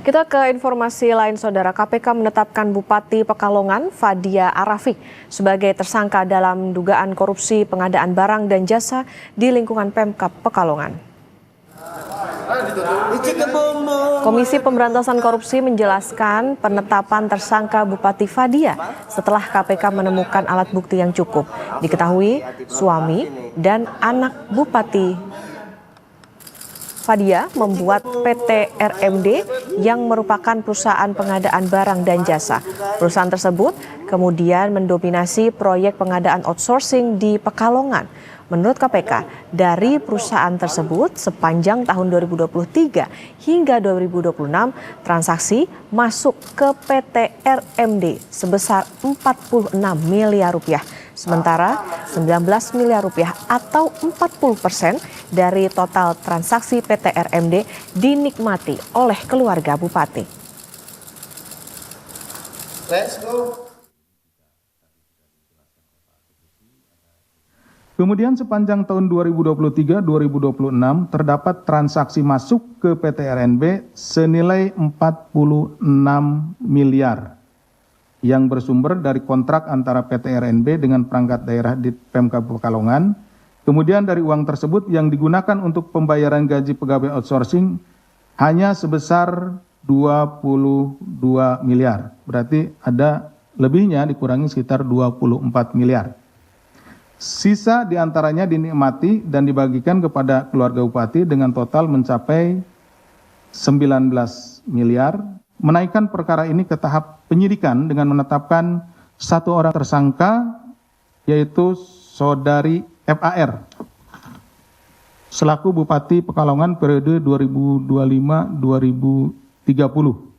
Kita ke informasi lain, Saudara. KPK menetapkan Bupati Pekalongan, Fadia Arafik, sebagai tersangka dalam dugaan korupsi pengadaan barang dan jasa di lingkungan Pemkab Pekalongan. Komisi Pemberantasan Korupsi menjelaskan penetapan tersangka Bupati Fadia setelah KPK menemukan alat bukti yang cukup. Diketahui suami dan anak Bupati Fadia membuat PT RMD yang merupakan perusahaan pengadaan barang dan jasa. Perusahaan tersebut kemudian mendominasi proyek pengadaan outsourcing di Pekalongan. Menurut KPK, dari perusahaan tersebut sepanjang tahun 2023 hingga 2026 transaksi masuk ke PT RMD sebesar 46 miliar rupiah. Sementara 19 miliar rupiah atau 40% dari total transaksi PT RMD dinikmati oleh keluarga Bupati. Let's go. Kemudian sepanjang tahun 2023-2026 terdapat transaksi masuk ke PT RNB senilai 46 miliar yang bersumber dari kontrak antara PT RNB dengan perangkat daerah di Pemkab Pekalongan. Kemudian dari uang tersebut yang digunakan untuk pembayaran gaji pegawai outsourcing hanya sebesar 22 miliar. Berarti ada lebihnya dikurangi sekitar 24 miliar. Sisa diantaranya dinikmati dan dibagikan kepada keluarga Bupati dengan total mencapai 19 miliar. Menaikkan perkara ini ke tahap penyidikan dengan menetapkan satu orang tersangka, yaitu Saudari FAR, selaku Bupati Pekalongan periode 2025-2030.